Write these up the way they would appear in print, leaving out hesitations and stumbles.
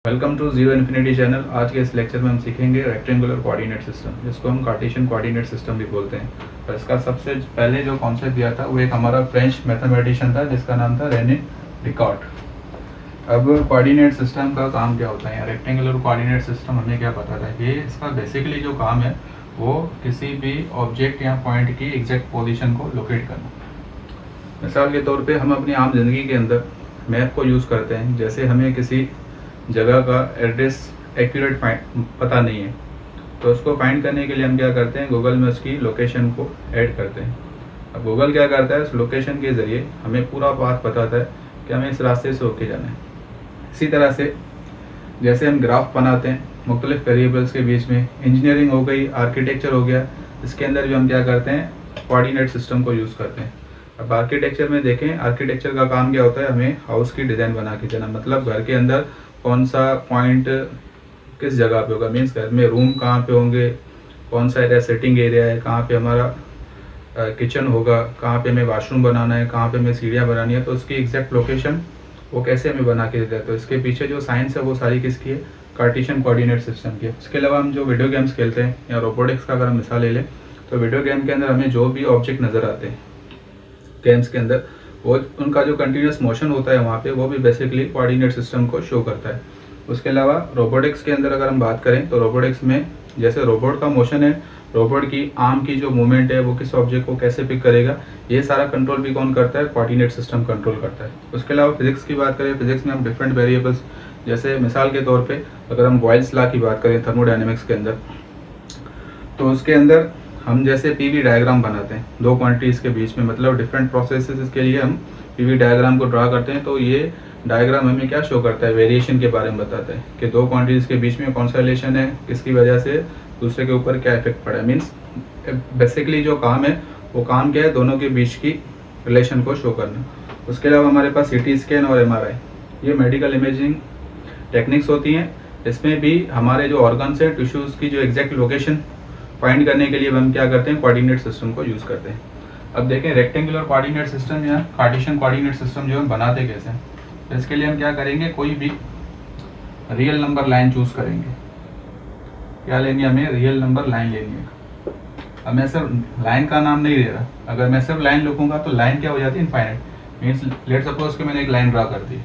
Welcome to zero infinity channel. आज के इस लेक्चर में हम सीखेंगे रेक्टेंगुलर कोऑर्डिनेट सिस्टम, जिसको हम कार्टेशियन कोऑर्डिनेट सिस्टम भी बोलते हैं। और इसका सबसे पहले जो कॉन्सेप्ट दिया था वो एक हमारा फ्रेंच मैथमेटिशियन था जिसका नाम था रेने डिकॉर्ट। अब कोऑर्डिनेट सिस्टम का काम क्या होता है, या रेक्टेंगुलर कोऑर्डिनेट सिस्टम हमें क्या पता था। ये इसका बेसिकली जो काम है वो किसी भी ऑब्जेक्ट या पॉइंट की एग्जैक्ट पोजिशन को लोकेट करना। मिसाल के तौर पे हम अपनी आम जिंदगी के अंदर मैप को यूज़ करते हैं। जैसे हमें किसी जगह का एड्रेस एक्यूरेट पता नहीं है, तो उसको फाइंड करने के लिए हम क्या करते हैं, गूगल में उसकी लोकेशन को ऐड करते हैं। अब गूगल क्या करता है, उस लोकेशन के ज़रिए हमें पूरा पाथ बताता है कि हमें इस रास्ते से होके जाना है। इसी तरह से जैसे हम ग्राफ बनाते हैं मुख्तलिफ वेरिएबल्स के बीच में, इंजीनियरिंग हो गई, आर्किटेक्चर हो गया, इसके अंदर भी हम क्या करते हैं, कोऑर्डिनेट सिस्टम को यूज़ करते हैं। अब आर्किटेक्चर में देखें, आर्किटेक्चर का काम क्या होता है, हमें हाउस की डिज़ाइन बना के देना। मतलब घर के अंदर कौन सा पॉइंट किस जगह पे होगा, मीन्स घर में रूम कहाँ पे होंगे, कौन सा एरिया सेटिंग एरिया है, कहाँ पे हमारा किचन होगा, कहाँ पे हमें वॉशरूम बनाना है, कहाँ पे हमें सीढ़ियाँ बनानी है, तो उसकी एग्जैक्ट लोकेशन वो कैसे हमें बना के देता है। तो इसके पीछे जो साइंस है वो सारी किसकी है, कार्टेशियन कोऑर्डिनेट सिस्टम की है। इसके अलावा हम जो वीडियो गेम्स खेलते हैं या रोबोटिक्स का अगर हम मिसाल ले लें, तो वीडियो गेम के अंदर हमें जो भी ऑब्जेक्ट नज़र आते हैं गेम्स के अंदर, वो उनका जो कंटिन्यूस मोशन होता है वहाँ पे, वो भी बेसिकली कोऑर्डिनेट सिस्टम को शो करता है। उसके अलावा रोबोटिक्स के अंदर अगर हम बात करें, तो रोबोटिक्स में जैसे रोबोट का मोशन है, रोबोट की आर्म की जो मूवमेंट है वो किस ऑब्जेक्ट को कैसे पिक करेगा, ये सारा कंट्रोल भी कौन करता है, कोऑर्डिनेट सिस्टम कंट्रोल करता है। उसके अलावा फिजिक्स की बात करें, फिजिक्स में हम डिफरेंट वेरिएबल्स, जैसे मिसाल के तौर पर अगर हम बॉयल्स लॉ की बात करें थर्मोडायनेमिक्स के अंदर, तो उसके अंदर हम जैसे पीवी डायग्राम बनाते हैं दो क्वांटिटीज़ के बीच में, मतलब डिफरेंट प्रोसेसेस के लिए हम पीवी डायग्राम को ड्रा करते हैं। तो ये डायग्राम हमें क्या शो करता है, वेरिएशन के बारे में बताता है कि दो क्वांटिटीज़ के बीच में कौन सा रिलेशन है, किसकी वजह से दूसरे के ऊपर क्या इफेक्ट पड़ा है। मीन्स बेसिकली जो काम है वो काम क्या है, दोनों के बीच की रिलेशन को शो करना। उसके अलावा हमारे पास CT स्कैन और MRI, ये मेडिकल इमेजिंग टेक्निक्स होती हैं। इसमें भी हमारे जो ऑर्गन्स हैं, टिश्यूज़ की जो एग्जैक्ट लोकेशन फाइंड करने के लिए हम क्या करते हैं, कोऑर्डिनेट सिस्टम को यूज़ करते हैं। अब देखें रेक्टेंगुलर कोऑर्डिनेट सिस्टम या कार्टेशियन कोऑर्डिनेट सिस्टम जो हम बनाते कैसे हैं। तो इसके लिए हम क्या करेंगे, कोई भी रियल नंबर लाइन चूज़ करेंगे। क्या लेंगे, हमें रियल नंबर लाइन लेनी है। अब मैं सिर्फ लाइन का नाम नहीं दे रहा, अगर मैं सिर्फ लाइन लिखूंगा तो लाइन क्या हो जाती है, इनफाइनाइट। मीन्स लेट सपोज कि मैंने एक लाइन ड्रा कर दी,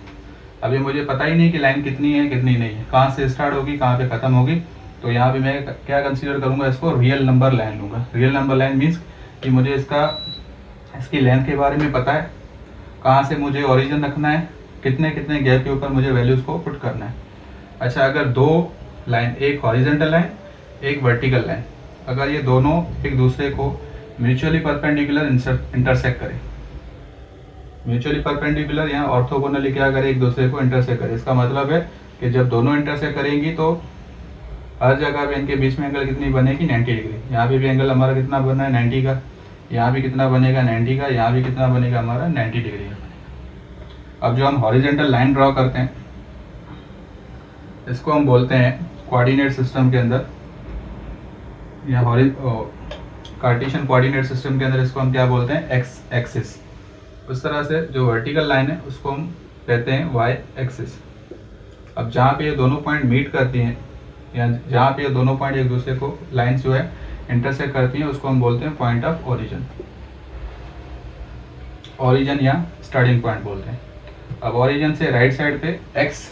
अभी मुझे पता ही नहीं कि लाइन कितनी है कितनी नहीं है, कहाँ से स्टार्ट होगी कहाँ पे ख़त्म होगी। तो यहाँ पे मैं क्या कंसीडर करूँगा, इसको रियल नंबर लाइन लूँगा। रियल नंबर लाइन मीन्स कि मुझे इसकी लेंथ के बारे में पता है, कहाँ से मुझे ओरिजिन रखना है, कितने कितने गैप के ऊपर मुझे वैल्यूज़ को पुट करना है। अच्छा, अगर दो लाइन, एक हॉरिजॉन्टल लाइन एक वर्टिकल लाइन, अगर ये दोनों एक दूसरे को म्यूचुअली परपेंडिकुलर इंटरसेक्ट करें, म्यूचुअली परपेंडिकुलर या ऑर्थोगोनली क्या करे, एक दूसरे को इंटरसेक्ट करे, इसका मतलब है कि जब दोनों इंटरसेक्ट करेंगी तो हर जगह पे इनके बीच में एंगल कितनी बनेगी, 90 डिग्री। यहाँ पे भी एंगल हमारा कितना बना है, 90 का। यहाँ भी कितना बनेगा, 90 का। यहाँ भी कितना बनेगा हमारा, 90 डिग्री का। अब जो हम हॉरिजॉन्टल लाइन ड्रॉ करते हैं, इसको हम बोलते हैं कोऑर्डिनेट सिस्टम के अंदर, या कार्टेशियन कोऑर्डिनेट सिस्टम के अंदर इसको हम क्या बोलते हैं, एक्स एक्सिस। उस तरह से जो वर्टिकल लाइन है उसको हम कहते हैं वाई एक्सिस। अब जहाँ पे ये दोनों पॉइंट मीट करती हैं, या जहाँ पे ये दोनों पॉइंट एक दूसरे को लाइंस जो है इंटरसेक्ट करती हैं, उसको हम बोलते हैं पॉइंट ऑफ ओरिजिन, ओरिजिन या स्टार्टिंग पॉइंट बोलते हैं। अब ओरिजिन से राइट साइड पे एक्स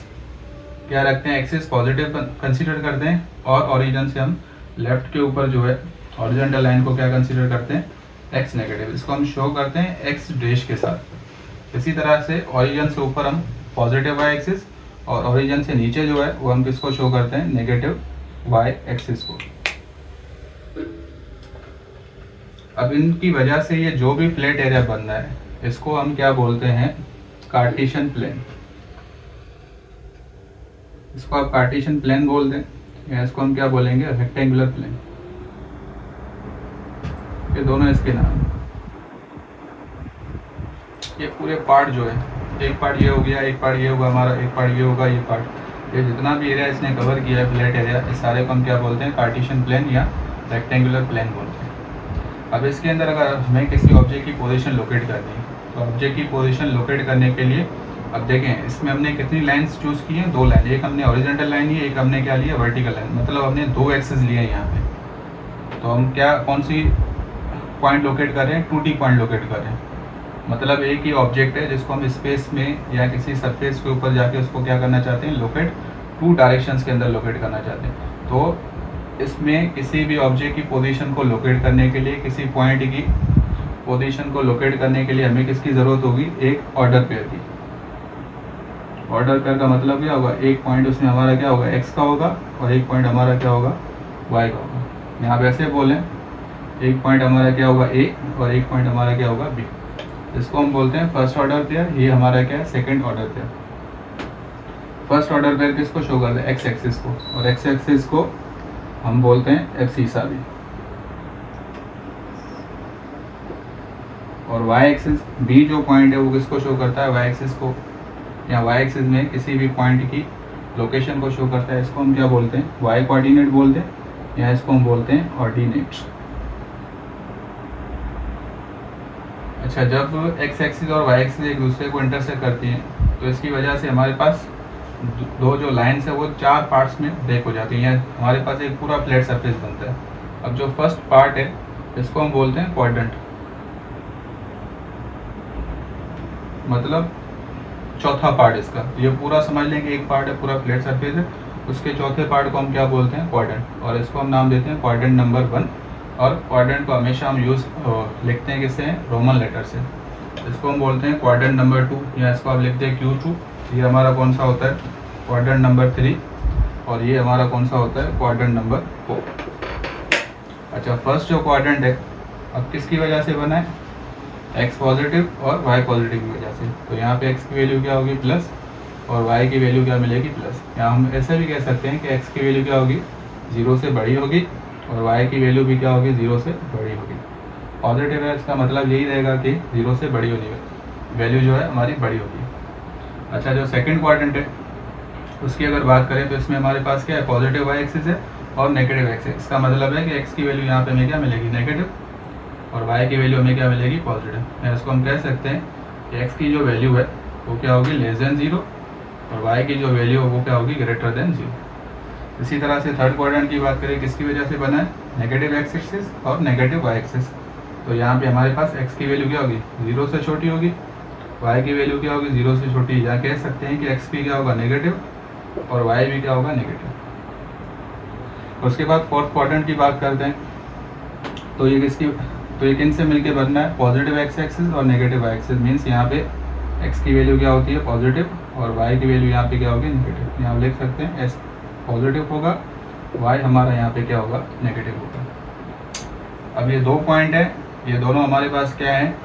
क्या रखते हैं, एक्सिस पॉजिटिव कंसीडर करते हैं, और ओरिजिन से हम लेफ्ट के ऊपर जो है हॉरिजॉन्टल लाइन को क्या कंसीडर करते हैं, एक्स नेगेटिव। इसको हम शो करते हैं एक्स डैश के साथ। इसी तरह से ओरिजिन से ऊपर हम पॉजिटिव वाई एक्सिस, और ओरिजिन से नीचे जो है वो हम किसको शो करते हैं, नेगेटिव वाई एक्सिस को। अब इनकी वजह से ये जो भी फ्लैट एरिया बन रहा है, इसको हम क्या बोलते हैं, कार्टेशियन प्लेन। इसको आप कार्टेशियन प्लेन बोल दें, या इसको हम क्या बोलेंगे, रेक्टेंगुलर प्लेन। ये दोनों इसके नाम हैं। ये पूरे पार्ट जो है, एक पार्ट ये हो गया, एक पार्ट ये होगा हमारा, एक पार्ट ये होगा, ये पार्ट, ये जितना भी एरिया इसने कवर किया है फ्लैट एरिया, इस सारे को हम क्या बोलते हैं, कार्टेशियन प्लेन या रेक्टेंगुलर प्लेन बोलते हैं। अब इसके अंदर अगर हमें किसी ऑब्जेक्ट की पोजीशन लोकेट करनी है, तो ऑब्जेक्ट की पोजीशन लोकेट करने के लिए अब देखें इसमें हमने कितनी लाइन्स चूज़ की हैं, 2 लाइन, एक हमने हॉरिजॉन्टल लाइन ली है, एक हमने क्या लिया वर्टिकल लाइन, मतलब हमने 2 एक्सेस लिए हैं यहाँ पे। तो हम क्या कौन सी पॉइंट लोकेट कर रहे हैं, 2D पॉइंट लोकेट कर रहे हैं। मतलब एक ही ऑब्जेक्ट है जिसको हम स्पेस में या किसी सरफेस के ऊपर जाके उसको क्या करना चाहते हैं, लोकेट 2 डायरेक्शंस के अंदर लोकेट करना चाहते हैं। तो इसमें किसी भी ऑब्जेक्ट की पोजीशन को लोकेट करने के लिए, किसी पॉइंट की पोजीशन को लोकेट करने के लिए हमें किसकी ज़रूरत होगी, एक ऑर्डर पेयर की। ऑर्डर पेयर का मतलब क्या होगा, एक पॉइंट उसमें हमारा क्या होगा, एक्स का होगा, और एक पॉइंट हमारा क्या होगा, वाई का होगा। यहाँ पे ऐसे बोलें, एक पॉइंट हमारा क्या होगा ए, और एक पॉइंट हमारा क्या होगा बी। इसको हम बोलते हैं फर्स्ट ऑर्डर पेयर, ये हमारा क्या है, second order pair. First order pair किसको शो करते हैं, एक्स एक्सिस को, और एक्स एक्सिस को हम बोलते हैं एब्सिसा भी। और वाई एक्सिस बी जो पॉइंट है वो किसको शो करता है, वाई एक्सिस को, या वाई एक्सिस में किसी भी पॉइंट की लोकेशन को शो करता है। इसको हम क्या बोलते हैं, वाई कोऑर्डिनेट बोलते हैं, या इसको हम बोलते हैं ऑर्डिनेट। अच्छा, जब एक्स एक्सिस और वाई एक्सिस एक दूसरे को इंटरसेक्ट करती हैं तो इसकी वजह से हमारे पास दो जो लाइन्स है वो 4 पार्ट्स में ब्रेक हो जाती हैं, हमारे पास एक पूरा फ्लैट सरफेस बनता है। अब जो फर्स्ट पार्ट है इसको हम बोलते हैं क्वाड्रेंट, मतलब चौथा पार्ट इसका। ये पूरा समझ लें कि एक पार्ट है पूरा फ्लैट सरफेस है, उसके चौथे पार्ट को हम क्या बोलते हैं, क्वाड्रेंट, और इसको हम नाम देते हैं क्वाड्रेंट नंबर 1। और क्वाड्रेंट को हमेशा हम लिखते हैं किससे, रोमन लेटर से। इसको हम बोलते हैं क्वाड्रेंट नंबर 2, या इसको आप लिखते हैं Q2। ये हमारा कौन सा होता है, क्वाड्रेंट नंबर 3, और ये हमारा कौन सा होता है, क्वाड्रेंट नंबर 4। अच्छा, फर्स्ट जो क्वाड्रेंट है अब किसकी वजह से बना है, एक्स पॉजिटिव और वाई पॉजिटिव की वजह से। तो यहाँ पे एक्स की वैल्यू क्या होगी प्लस, और वाई की वैल्यू क्या मिलेगी प्लस। यहाँ हम ऐसे भी कह सकते हैं कि एक्स की वैल्यू क्या होगी, 0 से बड़ी होगी, और वाई की वैल्यू भी क्या होगी, 0 से बड़ी होगी। पॉजिटिव है इसका मतलब यही रहेगा कि 0 से बड़ी होनी है, वैल्यू जो है हमारी बड़ी होगी। अच्छा, जो सेकंड क्वाड्रेंट है उसकी अगर बात करें तो इसमें हमारे पास क्या है, पॉजिटिव वाई एक्सिस है और नेगेटिव एक्सिस। इसका मतलब है कि एक्स की वैल्यू यहाँ पे हमें क्या मिलेगी, नेगेटिव, और वाई की वैल्यू हमें क्या मिलेगी, पॉजिटिव। इसको हम कह सकते हैं कि एक्स की जो वैल्यू है वो क्या होगी, लेस देन 0, और वाई की जो वैल्यू है वो क्या होगी, ग्रेटर देन 0। इसी तरह से थर्ड क्वाड्रेंट की बात करें, किसकी वजह से बना है, नेगेटिव एक्स एक्सिस और नेगेटिव वाई एक्सिस। तो यहाँ पे हमारे पास एक्स की वैल्यू क्या होगी, 0 से छोटी होगी, वाई की वैल्यू क्या होगी, 0 से छोटी। यहाँ कह सकते हैं कि एक्स भी क्या होगा, नेगेटिव, और वाई भी क्या होगा, नेगेटिव। उसके बाद फोर्थ क्वाड्रेंट की बात करते हैं, तो ये किन से मिलके बनना है, पॉजिटिव एक्स एक्सिस और नेगेटिव वाई एक्सिस। मीन्स यहाँ पे एक्स की वैल्यू क्या होती है, पॉजिटिव, और वाई की वैल्यू यहाँ पे क्या होगी, नेगेटिव। यहाँ लिख सकते हैं एस पॉजिटिव होगा, वाई हमारा यहाँ पे क्या होगा, नेगेटिव होगा। अब ये 2 पॉइंट है, ये दोनों हमारे पास क्या है,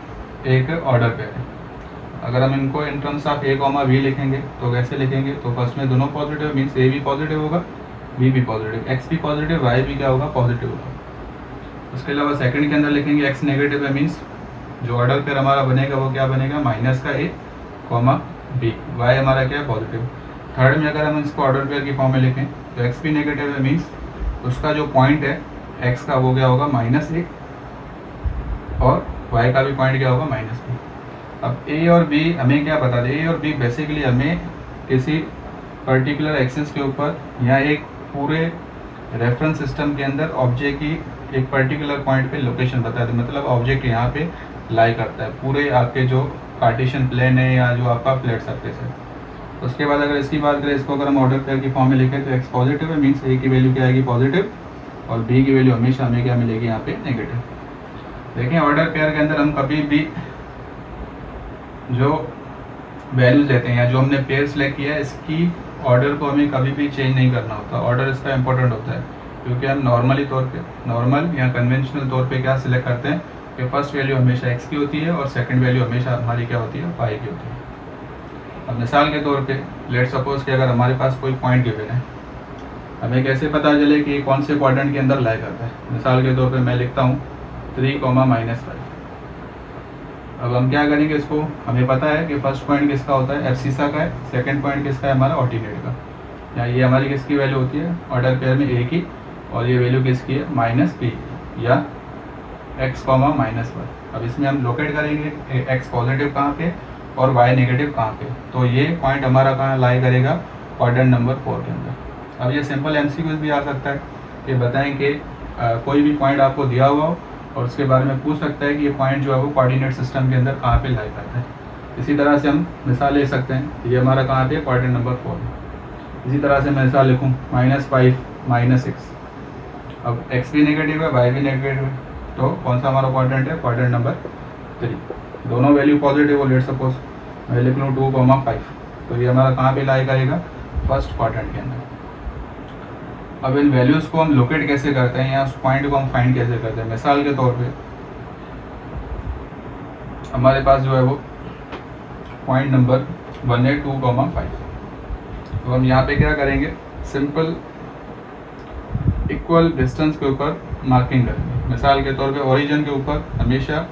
एक ऑर्डर पे है। अगर हम इनको in terms of a comma b लिखेंगे तो कैसे लिखेंगे, तो फर्स्ट में दोनों पॉजिटिव, मीन्स ए भी पॉजिटिव होगा, बी भी पॉजिटिव, एक्स भी पॉजिटिव, वाई भी क्या होगा, पॉजिटिव होगा। उसके अलावा सेकंड के अंदर लिखेंगे एक्स नेगेटिव है, मीन्स जो ऑर्डर पेयर हमारा बनेगा वो क्या बनेगा, माइनस का ए कॉमा बी, वाई हमारा क्या है, पॉजिटिव। थर्ड में अगर हम इसको ऑर्डर पेयर की फॉर्म में लिखें तो एक्स भी नेगेटिव है, मीन्स उसका जो पॉइंट है एक्स का वो क्या होगा, -1, और वाई का भी पॉइंट क्या होगा, -2। अब ए और बी हमें क्या बता दें, ए और बी बेसिकली हमें किसी पर्टिकुलर एक्सिस के ऊपर या एक पूरे रेफरेंस सिस्टम के अंदर ऑब्जेक्ट की एक पर्टिकुलर पॉइंट पे लोकेशन बता दें। मतलब ऑब्जेक्ट यहाँ पे लाई करता है पूरे आपके जो कार्टेशियन प्लेन है या जो आपका फ्लैट सरफेस है। उसके बाद अगर इसकी बात करें, इसको अगर हम ऑर्डर पेयर की फॉर्म में लिखें तो एक्स पॉजिटिव है, मीन्स ए की वैल्यू क्या आएगी, पॉजिटिव, और बी की वैल्यू हमेशा हमें क्या मिलेगी, यहाँ पे नेगेटिव। देखें ऑर्डर पेयर के अंदर हम कभी भी जो वैल्यूज लेते हैं या जो हमने पेयर सेलेक्ट किया है इसकी ऑर्डर को हमें कभी भी चेंज नहीं करना होता। ऑर्डर इसका इंपॉर्टेंट होता है क्योंकि हम नॉर्मल या कन्वेंशनल तौर पे क्या सिलेक्ट करते हैं कि फर्स्ट वैल्यू हमेशा एक्स की होती है और सेकंड वैल्यू हमेशा हमारी क्या होती है, वाई की होती है। अब मिसाल के तौर पे लेट सपोज कि अगर हमारे पास कोई पॉइंट गिवन है, हमें कैसे पता चले कि कौन से क्वाड्रेंट के अंदर लाई करता है। मिसाल के तौर पे मैं लिखता हूँ 3, -5। अब हम क्या करेंगे, इसको हमें पता है कि फर्स्ट पॉइंट किसका होता है, एब्सिसा का है, सेकंड पॉइंट किसका है, हमारा ऑर्डिनेट का। या ये हमारी किसकी वैल्यू होती है, ऑर्डर पेयर में ए की, और ये वैल्यू किसकी है, -b या x, -1। अब इसमें हम लोकेट करेंगे एक्स पॉजिटिव कहाँ पे, और वाई नेगेटिव कहाँ पे। तो ये पॉइंट हमारा कहाँ लाई करेगा, क्वाड्रेंट नंबर 4 के अंदर। अब ये सिंपल एमसीक्यूज भी आ सकता है कि बताएं कि कोई भी पॉइंट आपको दिया हुआ हो और उसके बारे में पूछ सकता है कि ये पॉइंट जो है वो कोऑर्डिनेट सिस्टम के अंदर कहाँ पे लाई करता है। इसी तरह से हम मिसाल ले सकते हैं, ये हमारा कहाँ पे क्वाड्रेंट नंबर 4 है। इसी तरह से मैं मिसाल लिखूँ -5 -6। अब x भी नेगेटिव है, y भी नेगेटिव है, तो कौन सा हमारा क्वाड्रेंट है, क्वाड्रेंट नंबर 3। दोनों वैल्यू पॉजिटिव हो, लेट सपोज मैं लिख लूँ 2,5, तो ये हमारा कहाँ पे लाई करेगा, फर्स्ट क्वाड्रेंट के अंदर। अब इन वैल्यूज़ को हम लोकेट कैसे करते हैं या उस पॉइंट को हम फाइंड कैसे करते हैं। मिसाल के तौर पे हमारे पास जो है वो पॉइंट नंबर 1 है 2,5। तो हम यहाँ पे क्या करेंगे, सिंपल इक्वल डिस्टेंस के ऊपर मार्किंग करेंगे। मिसाल के तौर पे ओरिजिन के ऊपर हमेशा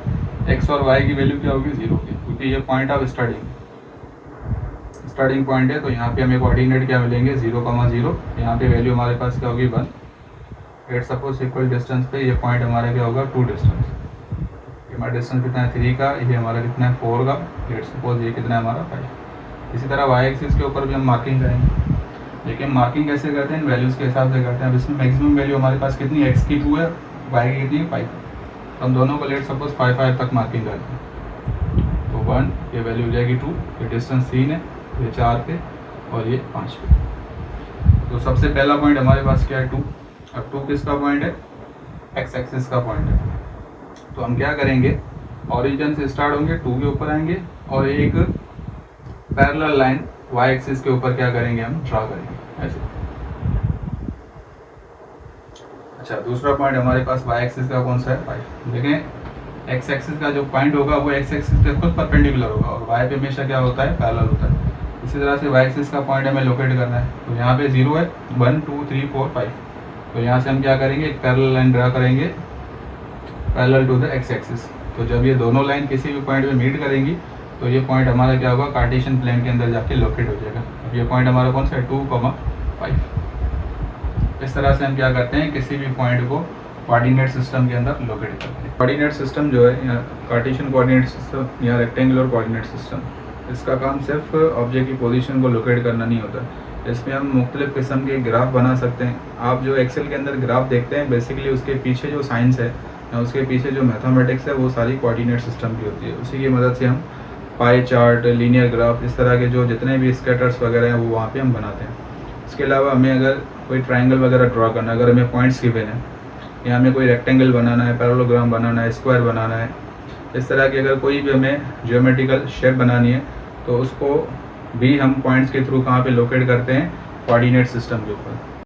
x और y की वैल्यू क्या होगी, 0 की, क्योंकि ये पॉइंट ऑफ स्टार्टिंग पॉइंट है। तो यहाँ पे हमें कोऑर्डिनेट क्या मिलेंगे, 0,0। यहाँ पे वैल्यू हमारे पास क्या होगी, 1। लेट सपोज इक्वल डिस्टेंस पे ये पॉइंट हमारा क्या होगा, 2 डिस्टेंस। ये हमारा डिस्टेंस कितना है, 3 का, ये हमारा कितना है, 4 का। लेट सपोज ये कितना है हमारा, 5। इसी तरह y एक्सिस के ऊपर भी हम मार्किंग करेंगे, लेकिन मार्किंग कैसे करते हैं, वैल्यूज़ के हिसाब से करते हैं। अब इसमें मैक्सिमम वैल्यू हमारे पास कितनी है, x की 2 है, y की कितनी है, 5। तो हम दोनों को लेट सपोज 5 तक मार्किंग करते हैं। तो 1 ये वैल्यू हो जाएगी 2, ये डिस्टेंस 3 है, ये 4 पे और ये 5 पे। तो सबसे पहला पॉइंट हमारे पास क्या है, 2। अब 2 किसका पॉइंट है, x एक्सिस का पॉइंट है। तो हम क्या करेंगे, ओरिजिन से स्टार्ट होंगे, 2 के ऊपर आएंगे और एक पैरेलल लाइन y एक्सिस के ऊपर क्या करेंगे, हम ड्रा करेंगे ऐसे। अच्छा, दूसरा पॉइंट हमारे पास y एक्सिस का कौन सा है, 5। देखें x एक्सिस का जो पॉइंट होगा वो x एक्सिस पे खुद परपेंडिकुलर होगा और y पे हमेशा क्या होता है, पैरेलल होता है। इसी तरह से y एक्सिस का पॉइंट हमें लोकेट करना है। तो यहाँ पे 0 है, 1 2 3 4 5। तो यहाँ से हम क्या करेंगे, एक पैरेलल लाइन ड्रा करेंगे parallel to the x axis. तो जब ये दोनों लाइन किसी भी पॉइंट पे मीट करेंगी तो ये पॉइंट हमारा क्या होगा, कार्टेशियन प्लेन के अंदर जाके लोकेट हो जाएगा। अब ये पॉइंट हमारा कौन सा है, 2,5। इस तरह से हम क्या करते हैं, किसी भी पॉइंट को कोऑर्डिनेट सिस्टम के अंदर लोकेट करते हैं। कोऑर्डिनेट सिस्टम जो है, या कार्टेशियन कोऑर्डिनेट सिस्टम या रेक्टेंगुलर कोऑर्डिनेट सिस्टम, इसका काम सिर्फ ऑब्जेक्ट की पोजीशन को लोकेट करना नहीं होता। इसमें हम मुख्तलिफ़ किस्म के ग्राफ बना सकते हैं। आप जो एक्सेल के अंदर ग्राफ देखते हैं, बेसिकली उसके पीछे जो साइंस है या उसके पीछे जो मैथमेटिक्स है, वो सारी कोऑर्डिनेट सिस्टम की होती है। उसी की मदद से हम पाई चार्ट, लीनियर ग्राफ, इस तरह के जो जितने भी स्कैटर्स वगैरह हैं वो वहाँ पे हम बनाते हैं। इसके अलावा हमें अगर कोई ट्रायंगल वगैरह ड्रा करना है, अगर हमें पॉइंट्स गिवन है या हमें कोई रेक्टेंगल बनाना है, पैरेललोग्राम बनाना है, स्क्वायर बनाना है, इस तरह की अगर कोई भी हमें ज्योमेट्रिकल शेप बनानी है, तो उसको भी हम पॉइंट्स के थ्रू कहाँ पे लोकेट करते हैं, कोऑर्डिनेट सिस्टम के ऊपर।